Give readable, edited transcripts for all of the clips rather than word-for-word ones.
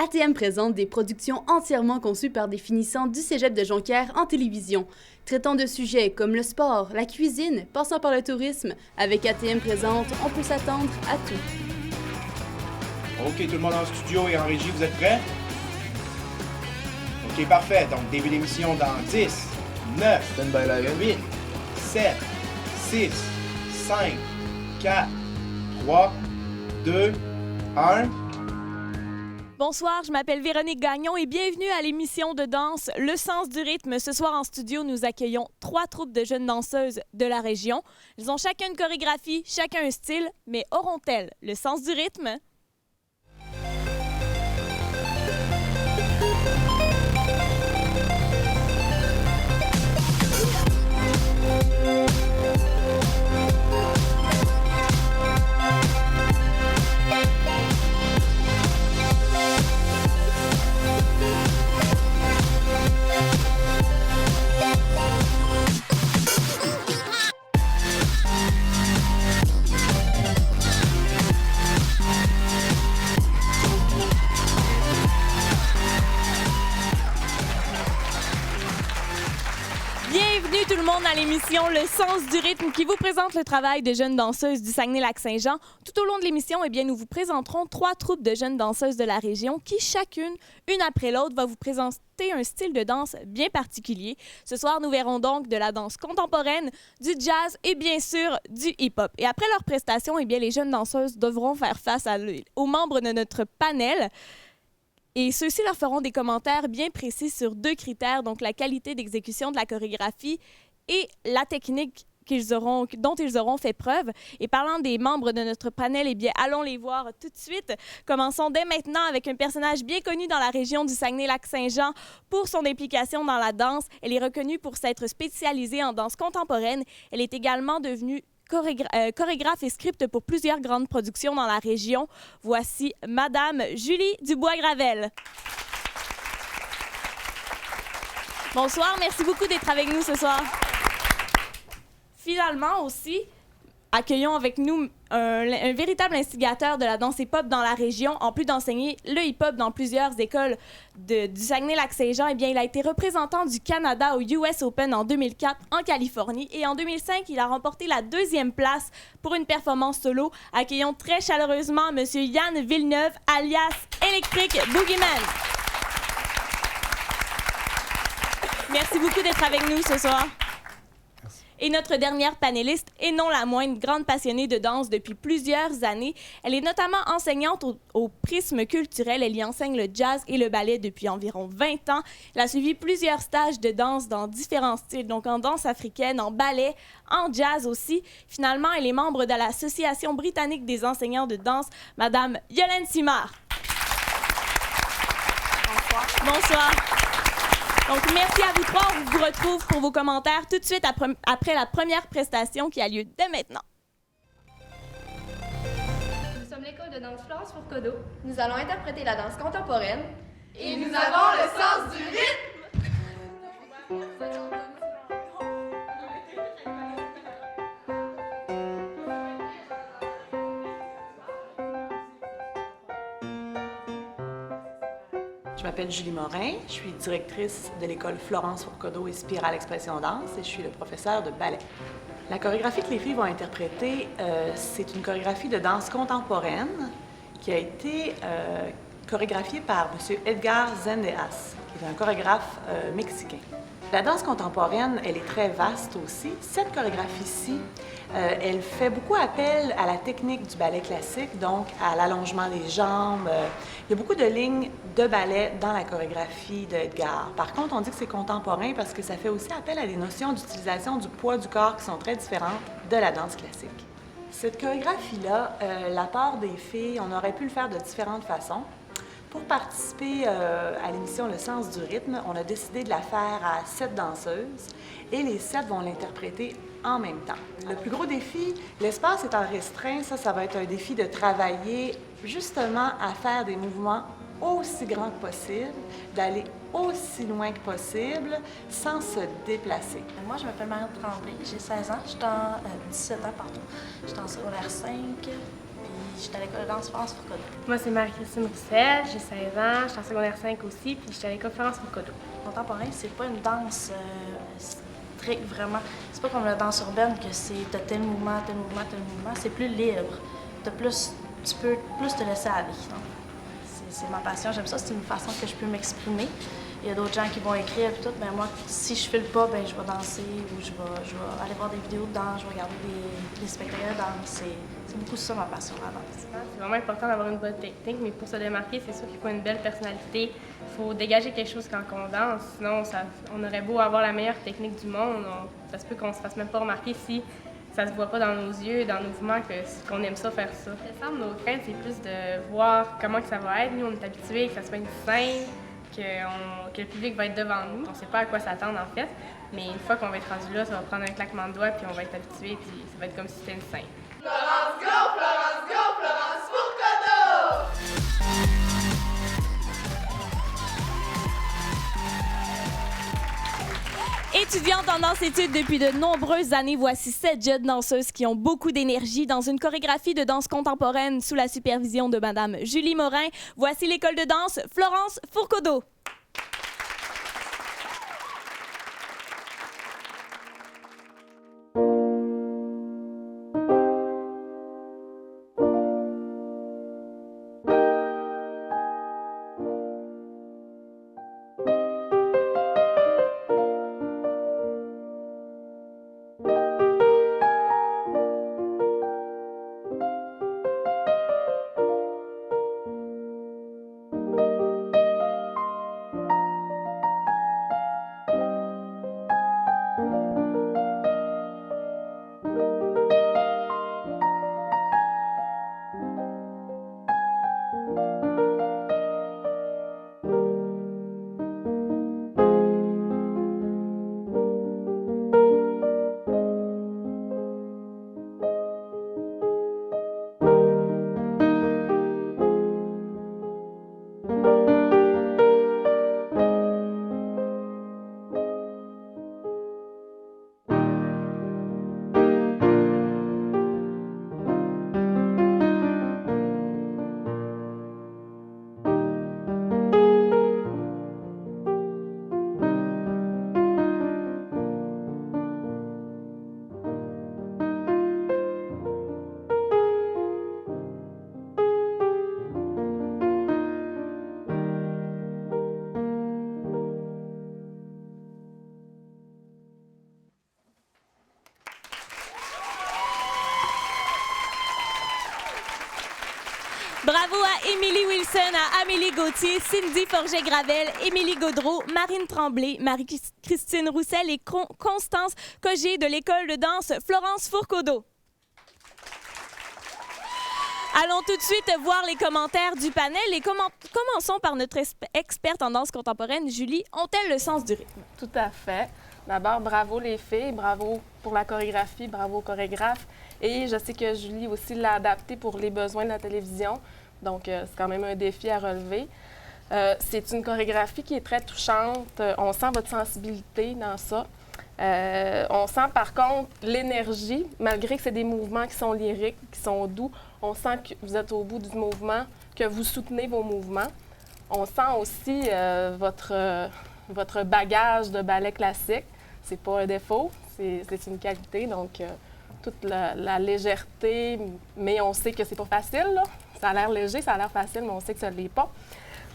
ATM présente des productions entièrement conçues par des finissants du Cégep de Jonquière en télévision, traitant de sujets comme le sport, la cuisine, passant par le tourisme. Avec ATM présente, on peut s'attendre à tout. OK, tout le monde en studio et en régie, vous êtes prêts? OK, parfait. Donc, début d'émission dans 10, 9, 8, 7, 6, 5, 4, 3, 2, 1... Bonsoir, je m'appelle Véronique Gagnon et bienvenue à l'émission de danse Le Sens du rythme. Ce soir en studio, nous accueillons 3 troupes de jeunes danseuses de la région. Elles ont chacun une chorégraphie, chacun un style, mais auront-elles le sens du rythme? Bienvenue tout le monde à l'émission Le Sens du rythme qui vous présente le travail de jeunes danseuses du Saguenay-Lac-Saint-Jean. Tout au long de l'émission, nous vous présenterons 3 troupes de jeunes danseuses de la région qui chacune, une après l'autre, va vous présenter un style de danse bien particulier. Ce soir, nous verrons donc de la danse contemporaine, du jazz et bien sûr du hip-hop. Et après leur prestation, les jeunes danseuses devront faire face aux membres de notre panel. Et ceux-ci leur feront des commentaires bien précis sur 2 critères, donc la qualité d'exécution de la chorégraphie et la technique dont ils auront fait preuve. Et parlant des membres de notre panel, allons les voir tout de suite. Commençons dès maintenant avec un personnage bien connu dans la région du Saguenay-Lac-Saint-Jean pour son implication dans la danse. Elle est reconnue pour s'être spécialisée en danse contemporaine. Elle est également devenue chorégraphe et script pour plusieurs grandes productions dans la région. Voici Madame Julie Dubois-Gravel. Bonsoir, merci beaucoup d'être avec nous ce soir. Finalement aussi, accueillons avec nous un véritable instigateur de la danse hip-hop dans la région. En plus d'enseigner le hip-hop dans plusieurs écoles du Saguenay-Lac-Saint-Jean, il a été représentant du Canada au US Open en 2004 en Californie. Et en 2005, il a remporté la 2e place pour une performance solo. Accueillons très chaleureusement M. Yann Villeneuve, alias Electric Boogeyman. Merci beaucoup d'être avec nous ce soir. Et notre dernière panéliste, et non la moindre, grande passionnée de danse depuis plusieurs années. Elle est notamment enseignante au Prisme culturel. Elle y enseigne le jazz et le ballet depuis environ 20 ans. Elle a suivi plusieurs stages de danse dans différents styles, donc en danse africaine, en ballet, en jazz aussi. Finalement, elle est membre de l'Association britannique des enseignants de danse, Madame Yolande Simard. Bonsoir. Bonsoir. Donc, merci à vous 3. On vous retrouve pour vos commentaires tout de suite après la première prestation qui a lieu dès maintenant. Nous sommes l'école de danse Florence Fourcade. Nous allons interpréter la danse contemporaine. Et nous avons le sens du rythme! Je m'appelle Julie Morin, je suis directrice de l'école Florence Fourcade et Spirale Expression Danse et je suis le professeur de ballet. La chorégraphie que les filles vont interpréter, c'est une chorégraphie de danse contemporaine qui a été chorégraphiée par M. Edgar Zendejas, qui est un chorégraphe mexicain. La danse contemporaine, elle est très vaste aussi. Cette chorégraphie-ci, elle fait beaucoup appel à la technique du ballet classique, donc à l'allongement des jambes. Il y a beaucoup de lignes de ballet dans la chorégraphie d'Edgar. Par contre, on dit que c'est contemporain parce que ça fait aussi appel à des notions d'utilisation du poids du corps qui sont très différentes de la danse classique. Cette chorégraphie-là, l'apport des filles, on aurait pu le faire de différentes façons. Pour participer à l'émission Le Sens du rythme, on a décidé de la faire à 7 danseuses et les 7 vont l'interpréter en même temps. Le plus gros défi, l'espace étant restreint, ça va être un défi de travailler justement à faire des mouvements aussi grands que possible, d'aller aussi loin que possible sans se déplacer. Moi, je m'appelle Marie Tremblay, j'ai 16 ans, je suis en 17 ans, pardon. Je suis en secondaire 5, puis je suis à l'école de danse Florence Fourcade. Moi, c'est Marie-Christine Roussel, j'ai 16 ans, je suis en secondaire 5 aussi, puis je suis à l'école Florence Fourcade. Contemporain, c'est pas une danse stricte vraiment. C'est pas comme la danse urbaine que t'as tel mouvement, tel mouvement, tel mouvement. C'est plus libre. Tu peux plus te laisser aller. C'est ma passion, j'aime ça, c'est une façon que je peux m'exprimer. Il y a d'autres gens qui vont écrire et tout, mais moi, si je file pas, ben je vais danser ou je vais aller voir des vidéos de danse, je vais regarder des spectacles de danse. C'est beaucoup ça ma passion, la danse. C'est vraiment important d'avoir une bonne technique, mais pour se démarquer, c'est sûr qu'il faut une belle personnalité. Il faut dégager quelque chose quand on danse, sinon on aurait beau avoir la meilleure technique du monde, ça se peut qu'on se fasse même pas remarquer si ça se voit pas dans nos yeux, dans nos mouvements, qu'on aime ça faire ça. Décembre, nos craintes, c'est plus de voir comment que ça va être. Nous, on est habitués que ça soit une scène, que le public va être devant nous. On sait pas à quoi s'attendre, en fait, mais une fois qu'on va être rendu là, ça va prendre un claquement de doigts, puis on va être habitué, puis ça va être comme si c'était une scène. Florence, go! Florence, go! Florence Fourcade! Étudiante en danse-études depuis de nombreuses années, voici 7 jeunes danseuses qui ont beaucoup d'énergie dans une chorégraphie de danse contemporaine sous la supervision de Madame Julie Morin. Voici l'école de danse Florence Fourcade. Bravo à Émilie Wilson, à Amélie Gauthier, Cindy Forget-Gravel, Émilie Gaudreau, Marine Tremblay, Marie-Christine Roussel et Constance Cogé de l'école de danse Florence Fourcade. Allons tout de suite voir les commentaires du panel et commençons par notre experte en danse contemporaine, Julie. Ont-elles le sens du rythme? Tout à fait. D'abord, bravo les filles, bravo pour la chorégraphie, bravo aux chorégraphes. Et je sais que Julie aussi l'a adapté pour les besoins de la télévision. Donc, c'est quand même un défi à relever. C'est une chorégraphie qui est très touchante. On sent votre sensibilité dans ça. On sent par contre l'énergie, malgré que c'est des mouvements qui sont lyriques, qui sont doux. On sent que vous êtes au bout du mouvement, que vous soutenez vos mouvements. On sent aussi votre bagage de ballet classique. C'est pas un défaut, c'est une qualité. Donc, toute la légèreté, mais on sait que c'est pas facile, là. Ça a l'air léger, ça a l'air facile, mais on sait que ça ne l'est pas.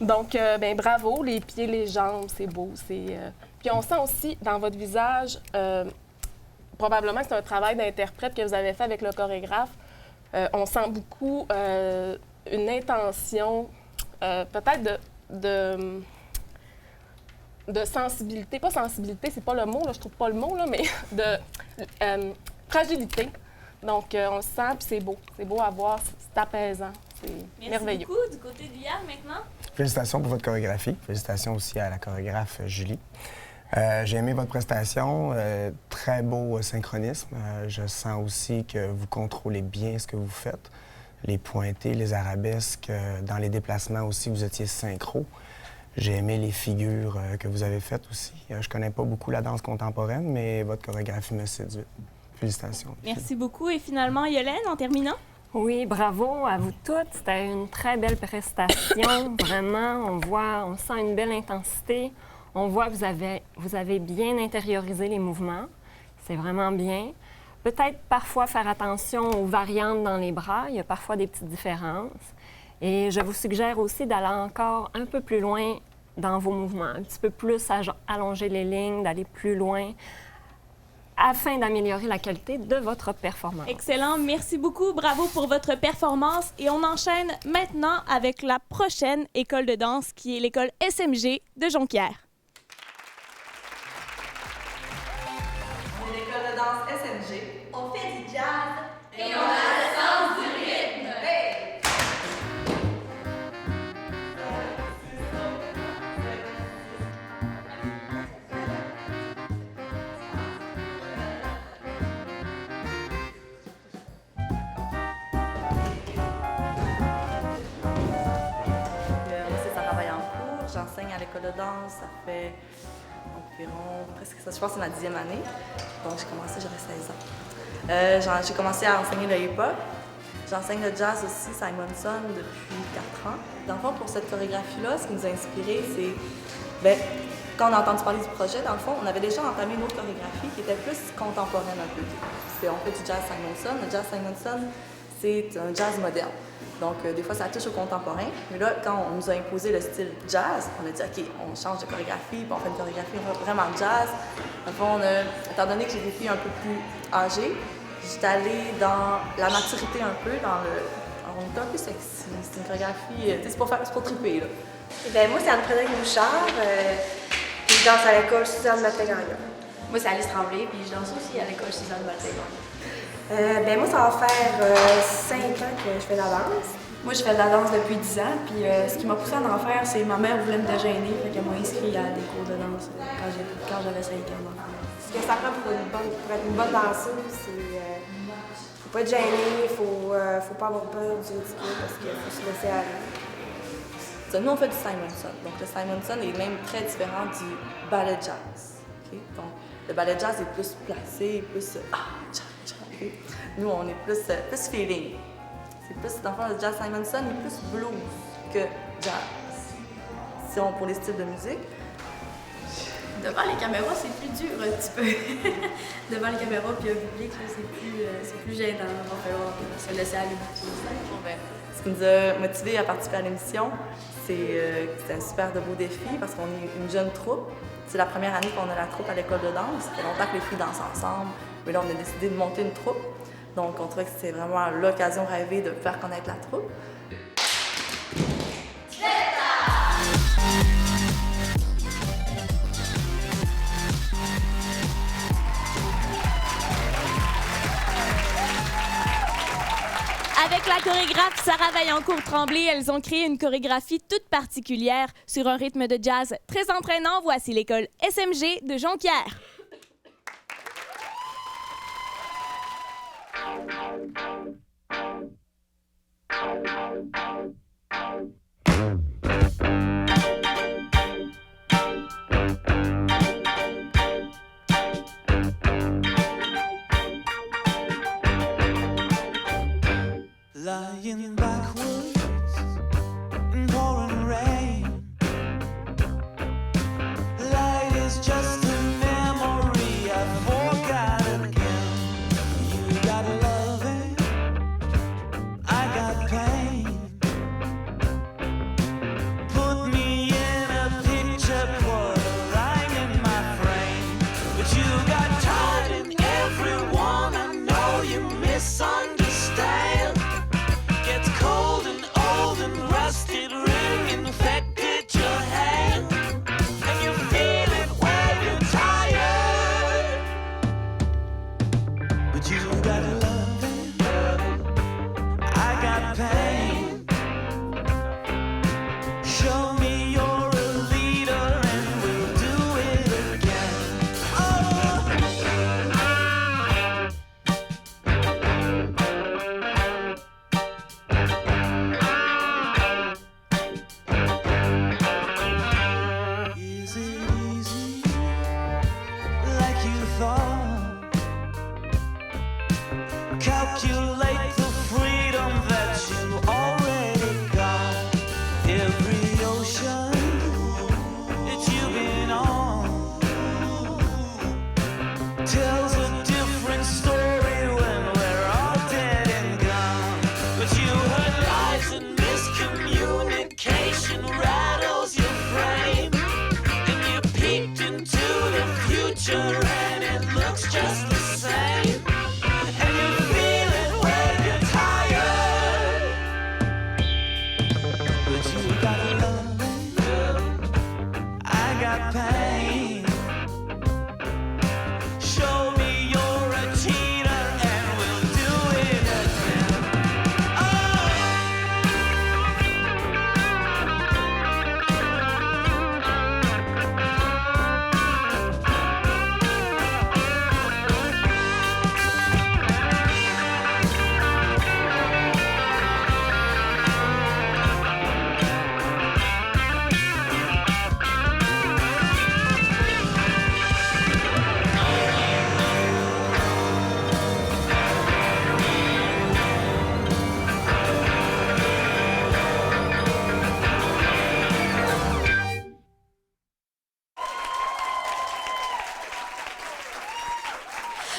Donc, bravo, les pieds, les jambes, c'est beau. Puis on sent aussi dans votre visage, probablement que c'est un travail d'interprète que vous avez fait avec le chorégraphe. On sent beaucoup une intention, peut-être de sensibilité. Pas sensibilité, c'est pas le mot, là, je trouve pas le mot, là, mais de fragilité. Donc, on le sent, puis c'est beau. C'est beau à voir, c'est apaisant. C'est merveilleux. Merci beaucoup. Du côté d'hier, maintenant? Félicitations pour votre chorégraphie. Félicitations aussi à la chorégraphe Julie. J'ai aimé votre prestation. Très beau synchronisme. Je sens aussi que vous contrôlez bien ce que vous faites. Les pointés, les arabesques. Dans les déplacements aussi, vous étiez synchro. J'ai aimé les figures que vous avez faites aussi. Je connais pas beaucoup la danse contemporaine, mais votre chorégraphie me séduit. Félicitations. Merci beaucoup. Et finalement, Yolène, en terminant? Oui, bravo à vous toutes. C'était une très belle prestation. Vraiment, on sent une belle intensité. On voit que vous avez bien intériorisé les mouvements. C'est vraiment bien. Peut-être parfois faire attention aux variantes dans les bras. Il y a parfois des petites différences. Et je vous suggère aussi d'aller encore un peu plus loin dans vos mouvements, un petit peu plus allonger les lignes, d'aller plus loin, afin d'améliorer la qualité de votre performance. Excellent. Merci beaucoup. Bravo pour votre performance. Et on enchaîne maintenant avec la prochaine école de danse, qui est l'école SMG de Jonquière. On est l'école de danse SMG. On fait du jazz et on a le sens du rythme. Hey! J'enseigne à l'école de danse, ça fait environ presque ça, je pense que c'est ma 10e année. Donc j'ai commencé, j'avais 16 ans. J'ai commencé à enseigner le hip-hop. J'enseigne le jazz aussi, Simonson, depuis 4 ans. Dans le fond, pour cette chorégraphie-là, ce qui nous a inspiré, c'est, quand on a entendu parler du projet, dans le fond, on avait déjà entamé une autre chorégraphie qui était plus contemporaine un peu. On fait du jazz Simonson. Le jazz Simonson, c'est un jazz moderne. Donc, des fois, ça touche au contemporain. Mais là, quand on nous a imposé le style jazz, on a dit, OK, on change de chorégraphie, puis on fait une chorégraphie vraiment jazz. Dans le fond, étant donné que j'ai des filles un peu plus âgées, j'étais allée dans la maturité un peu, on était un peu sexy. C'est une chorégraphie, c'est pour triper, là. Bien, moi, c'est Anne-Frédéric Bouchard, puis je danse à l'école Suzanne Matin-Gagnon. Moi, c'est Alice Tremblay, puis je danse aussi à l'école Suzanne Matin-Gagnon. Bien, moi, ça va faire 5 ans que je fais de la danse. Moi, je fais de la danse depuis 10 ans, puis ce qui m'a poussé à en faire, c'est ma mère voulait me dégêner, fait qu'elle m'a inscrit à des cours de danse quand j'avais 5 ans. Ce que ça prend pour être une bonne danseuse, c'est faut pas être gêné, faut pas avoir peur du ridicule parce qu'il faut se laisser aller. Nous, on fait du Simonson. Donc, le Simonson est même très différent du ballet jazz. Okay? Donc, le ballet jazz est plus placé, plus okay? Nous, on est plus feeling. C'est plus, dans le fond, le jazz Simonson est plus blues que jazz. Pour les styles de musique. Devant les caméras, c'est plus dur un petit peu. Devant les caméras puis un public, c'est plus gênant. Il va falloir se laisser aller. Ce qui nous a motivés à participer à l'émission, c'est un super de beau défi parce qu'on est une jeune troupe. C'est la première année qu'on a la troupe à l'école de danse. Ça fait longtemps que les filles dansent ensemble, mais là, on a décidé de monter une troupe. Donc, on trouvait que c'était vraiment l'occasion rêvée de faire connaître la troupe. Avec la chorégraphe Sarah Vaillancourt-Tremblay, elles ont créé une chorégraphie toute particulière sur un rythme de jazz très entraînant. Voici l'école SMG de Jonquière. Lying backwards in pouring rain. Light is just a memory I've forgotten again. You got loving, I got pain. Put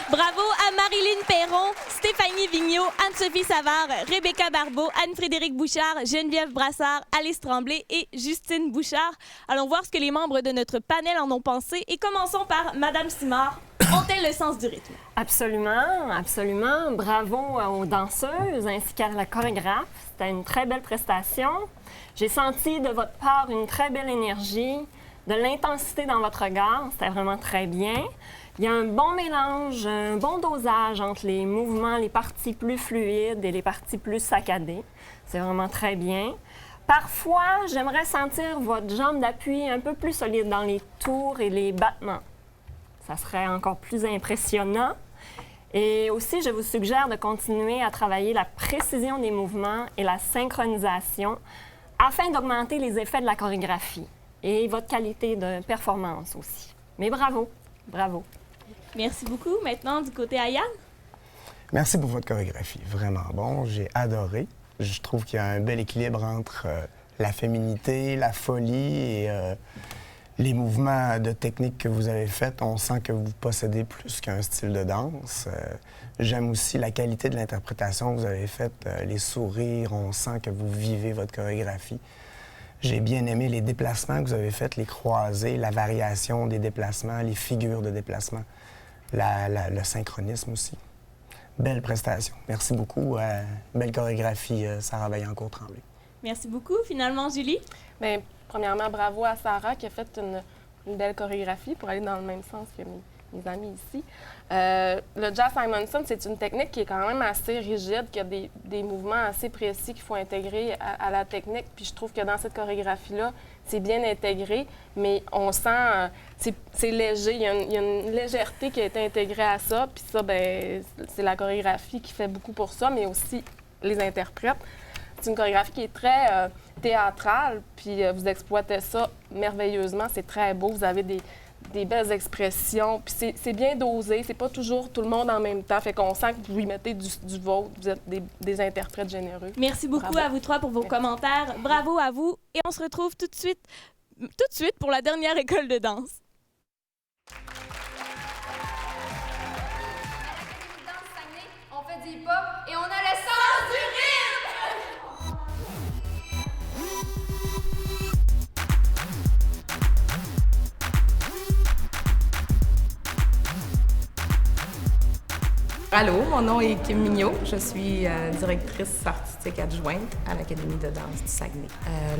Bravo à Marilyn Perron, Stéphanie Vigneault, Anne-Sophie Savard, Rebecca Barbeau, Anne-Frédérique Bouchard, Geneviève Brassard, Alice Tremblay et Justine Bouchard. Allons voir ce que les membres de notre panel en ont pensé et commençons par Madame Simard. Ont-elles le sens du rythme? Absolument, absolument. Bravo aux danseuses ainsi qu'à la chorégraphe. C'était une très belle prestation. J'ai senti de votre part une très belle énergie, de l'intensité dans votre regard. C'était vraiment très bien. Il y a un bon mélange, un bon dosage entre les mouvements, les parties plus fluides et les parties plus saccadées. C'est vraiment très bien. Parfois, j'aimerais sentir votre jambe d'appui un peu plus solide dans les tours et les battements. Ça serait encore plus impressionnant. Et aussi, je vous suggère de continuer à travailler la précision des mouvements et la synchronisation afin d'augmenter les effets de la chorégraphie et votre qualité de performance aussi. Mais bravo, bravo. Merci beaucoup. Maintenant, du côté Ayane. Merci pour votre chorégraphie. Vraiment bon. J'ai adoré. Je trouve qu'il y a un bel équilibre entre la féminité, la folie et les mouvements de technique que vous avez faits. On sent que vous possédez plus qu'un style de danse. J'aime aussi la qualité de l'interprétation que vous avez faite, les sourires. On sent que vous vivez votre chorégraphie. J'ai bien aimé les déplacements que vous avez faits, les croisés, la variation des déplacements, les figures de déplacement, le synchronisme aussi. Belle prestation. Merci beaucoup. Belle chorégraphie, Sarah Vaillancourt-Tremblay. Merci beaucoup. Finalement, Julie? Bien, premièrement, bravo à Sarah qui a fait une belle chorégraphie pour aller dans le même sens que mes amis ici. Le Jazz Simonson, c'est une technique qui est quand même assez rigide, qui a des mouvements assez précis qu'il faut intégrer à la technique. Puis je trouve que dans cette chorégraphie-là, c'est bien intégré, mais on sent, c'est léger. Il y a une légèreté qui a été intégrée à ça. Puis ça, bien, c'est la chorégraphie qui fait beaucoup pour ça, mais aussi les interprètes. C'est une chorégraphie qui est très théâtrale, puis vous exploitez ça merveilleusement. C'est très beau. Vous avez des belles expressions, puis c'est bien dosé. C'est pas toujours tout le monde en même temps. Fait qu'on sent que vous y mettez du vôtre. Vous êtes des interprètes généreux. Merci beaucoup Bravo. à vous trois pour vos commentaires. Bravo à vous. Et on se retrouve tout de suite pour la dernière école de danse. On fait du hip-hop et on a le sens du rythme! Allô, mon nom est Kim Mignot. Je suis directrice artistique adjointe à l'Académie de danse du Saguenay.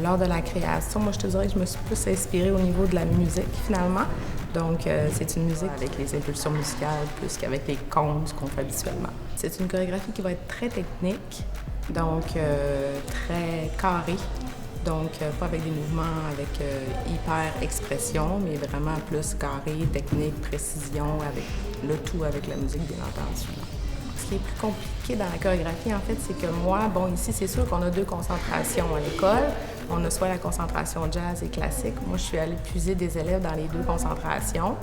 Lors de la création, moi, je te dirais que je me suis plus inspirée au niveau de la musique, finalement. Donc, c'est une musique avec les impulsions musicales plus qu'avec les contes qu'on fait habituellement. C'est une chorégraphie qui va être très technique, donc très carrée. Donc, pas avec des mouvements avec hyper expression, mais vraiment plus carré, technique, précision, avec le tout avec la musique, bien entendu. Ce qui est plus compliqué dans la chorégraphie, en fait, c'est que moi, bon, ici, c'est sûr qu'on a deux concentrations à l'école. On a soit la concentration jazz et classique. Moi, je suis allée puiser des élèves dans les deux concentrations.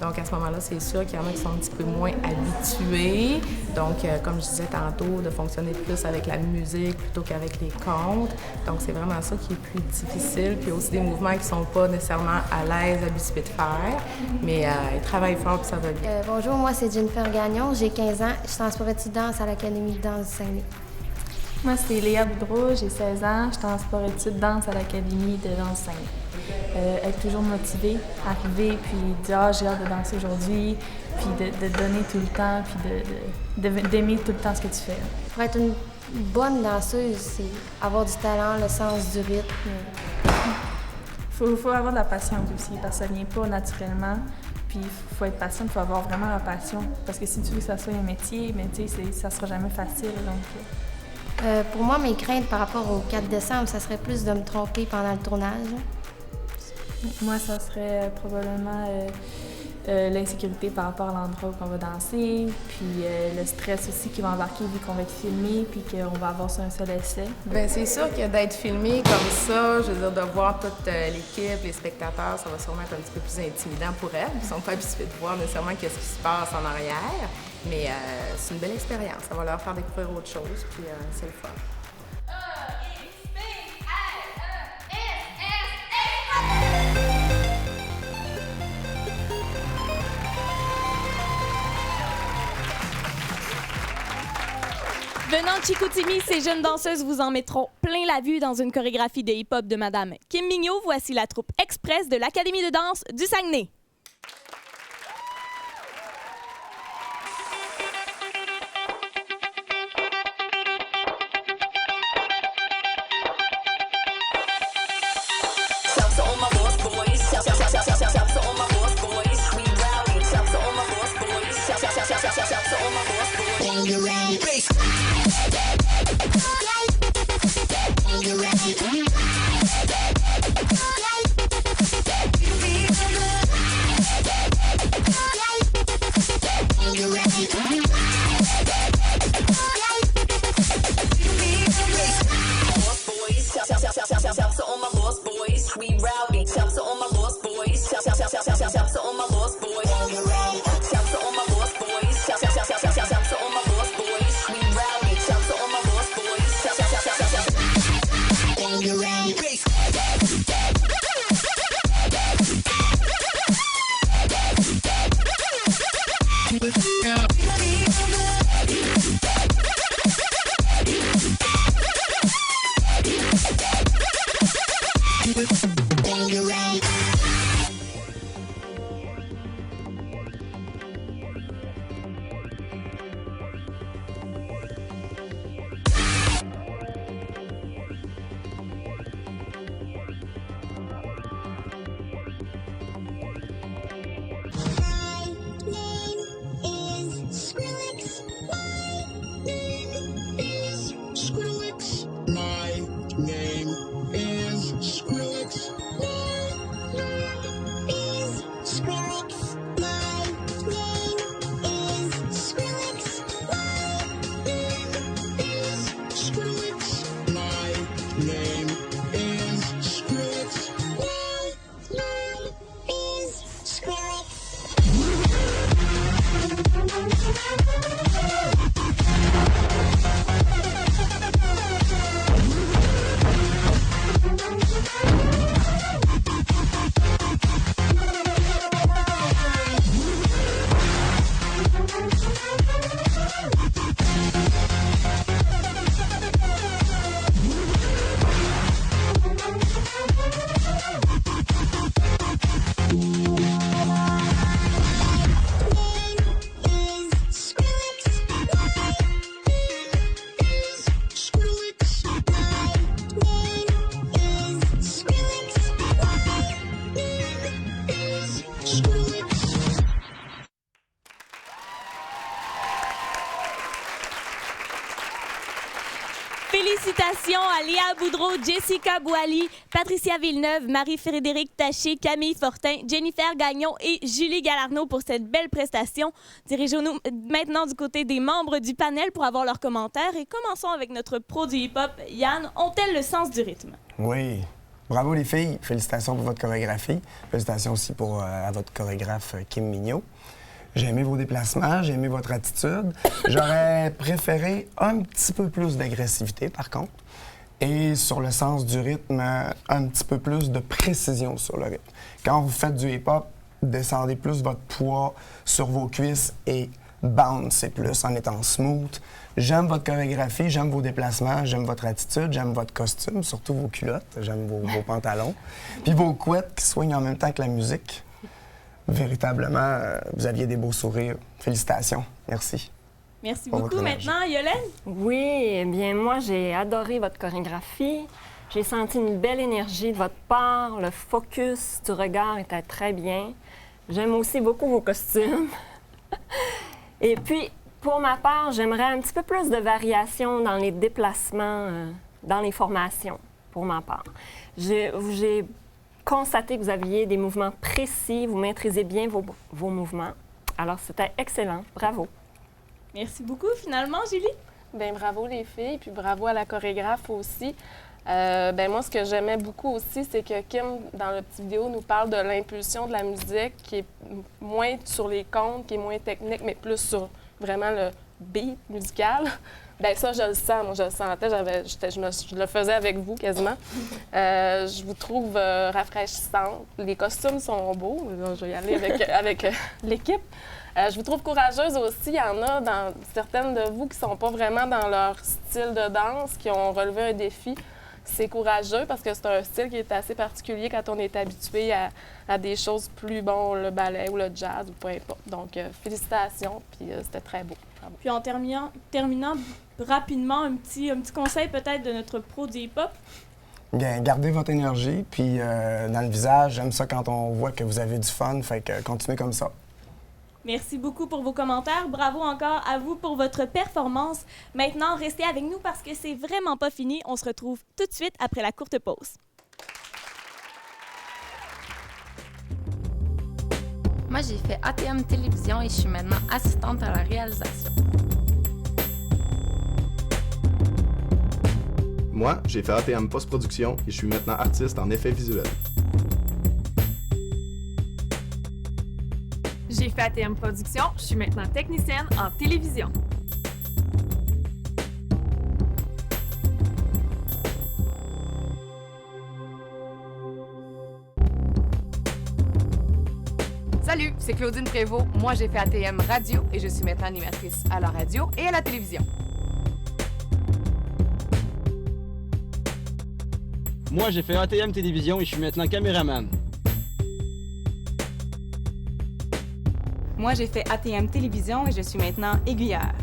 Donc, à ce moment-là, c'est sûr qu'il y en a qui sont un petit peu moins habitués. Donc, comme je disais tantôt, de fonctionner plus avec la musique plutôt qu'avec les contes. Donc, c'est vraiment ça qui est plus difficile. Puis aussi des mouvements qui ne sont pas nécessairement à l'aise, habitués de faire. Mais ils travaillent fort puis ça va bien. Bonjour, moi, c'est Jennifer Gagnon. J'ai 15 ans. Je suis en sport-études danse à l'Académie de danse du Saguenay. Moi, c'est Léa Boudreau, j'ai 16 ans, je suis en sport-études danse à l'Académie de danse Saguenay. Être toujours motivée, arriver, puis dire « Ah, j'ai hâte de danser aujourd'hui », puis de donner tout le temps, puis d'aimer tout le temps ce que tu fais. Pour être une bonne danseuse, c'est avoir du talent, le sens du rythme. Faut avoir de la patience aussi, parce que ça vient pas naturellement. Puis il faut être patient, il faut avoir vraiment la passion. Parce que si tu veux que ça soit un métier, mais tu sais, ça sera jamais facile, donc... Pour moi, mes craintes par rapport au 4 décembre, ça serait plus de me tromper pendant le tournage. Moi, ça serait probablement l'insécurité par rapport à l'endroit où on va danser, puis le stress aussi qui va embarquer vu qu'on va être filmé, puis qu'on va avoir sur un seul essai. Bien, c'est sûr que d'être filmé comme ça, je veux dire, de voir toute l'équipe, les spectateurs, ça va sûrement être un petit peu plus intimidant pour elles. Ils ne sont pas habitués de voir nécessairement qu'est-ce qui se passe en arrière. Mais c'est une belle expérience. Ça va leur faire découvrir autre chose, puis c'est le fun. Venant de Chicoutimi, ces jeunes danseuses vous en mettront plein la vue dans une chorégraphie de hip-hop de Madame Kim Mignot. Voici la troupe express de l'Académie de danse du Saguenay. Félicitations à Léa Boudreau, Jessica Boily, Patricia Villeneuve, Marie-Frédérique Taché, Camille Fortin, Jennifer Gagnon et Julie Galarneau pour cette belle prestation. Dirigeons-nous maintenant du côté des membres du panel pour avoir leurs commentaires et commençons avec notre pro du hip-hop. Yann, ont-elles le sens du rythme? Oui. Bravo les filles. Félicitations pour votre chorégraphie. Félicitations aussi à votre chorégraphe Kim Mignot. J'ai aimé vos déplacements, j'ai aimé votre attitude. J'aurais préféré un petit peu plus d'agressivité, par contre. Et sur le sens du rythme, un petit peu plus de précision sur le rythme. Quand vous faites du hip-hop, descendez plus votre poids sur vos cuisses et bouncez plus en étant smooth. J'aime votre chorégraphie, j'aime vos déplacements, j'aime votre attitude, j'aime votre costume, surtout vos culottes, j'aime vos pantalons. Puis vos couettes qui soignent en même temps que la musique. Véritablement, vous aviez des beaux sourires. Félicitations. Merci. Merci beaucoup. Maintenant, Yolène? Oui, eh bien, moi, j'ai adoré votre chorégraphie. J'ai senti une belle énergie de votre part. Le focus du regard était très bien. J'aime aussi beaucoup vos costumes. Et puis, pour ma part, j'aimerais un petit peu plus de variation dans les déplacements, dans les formations, pour ma part. J'ai constaté que vous aviez des mouvements précis, vous maîtrisez bien vos mouvements. Alors, c'était excellent. Bravo. Merci beaucoup. Finalement, Julie? Bien, bravo les filles, puis bravo à la chorégraphe aussi. Moi, ce que j'aimais beaucoup aussi, c'est que Kim, dans la petite vidéo, nous parle de l'impulsion de la musique, qui est moins sur les comptes, qui est moins technique, mais plus sur vraiment le beat musical. Bien, ça, je le sens. Moi, je le sentais. Je le faisais avec vous, quasiment. Je vous trouve rafraîchissante. Les costumes sont beaux. Je vais y aller avec l'équipe. Je vous trouve courageuse aussi. Il y en a dans certaines de vous qui ne sont pas vraiment dans leur style de danse, qui ont relevé un défi. C'est courageux parce que c'est un style qui est assez particulier quand on est habitué à des choses plus, le ballet ou le jazz ou peu importe. Donc, félicitations, puis c'était très beau. Bravo. Puis en terminant rapidement, un petit conseil peut-être de notre pro du hip-hop. Bien, gardez votre énergie, puis dans le visage, j'aime ça quand on voit que vous avez du fun, fait que continuez comme ça. Merci beaucoup pour vos commentaires. Bravo encore à vous pour votre performance. Maintenant, restez avec nous parce que c'est vraiment pas fini. On se retrouve tout de suite après la courte pause. Moi, j'ai fait ATM Télévision et je suis maintenant assistante à la réalisation. Moi, j'ai fait ATM Post-Production et je suis maintenant artiste en effets visuels. J'ai fait ATM Production, je suis maintenant technicienne en télévision. Salut, c'est Claudine Prévost. Moi, j'ai fait ATM Radio et je suis maintenant animatrice à la radio et à la télévision. Moi, j'ai fait ATM Télévision et je suis maintenant caméraman. Moi, j'ai fait ATM Télévision et je suis maintenant aiguillère.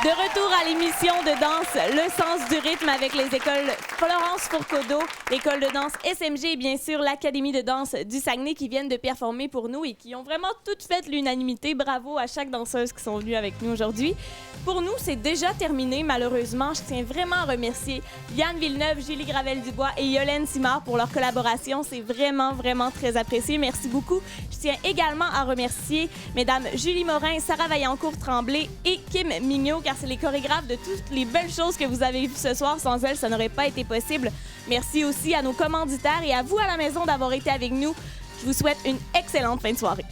De retour à l'émission de danse Le Sens du rythme avec les écoles Florence Fourcade, l'école de danse SMG et bien sûr l'Académie de danse du Saguenay qui viennent de performer pour nous et qui ont vraiment toutes fait l'unanimité. Bravo à chaque danseuse qui sont venues avec nous aujourd'hui. Pour nous, c'est déjà terminé malheureusement. Je tiens vraiment à remercier Yann Villeneuve, Julie Gravel-Dubois et Yolène Simard pour leur collaboration. C'est vraiment, vraiment très apprécié. Merci beaucoup. Je tiens également à remercier mesdames Julie Morin, Sarah Vaillancourt-Tremblay et Kim Mignot car c'est les chorégraphes de toutes les belles choses que vous avez vues ce soir. Sans elles, ça n'aurait pas été possible. Merci aussi à nos commanditaires et à vous à la maison d'avoir été avec nous. Je vous souhaite une excellente fin de soirée.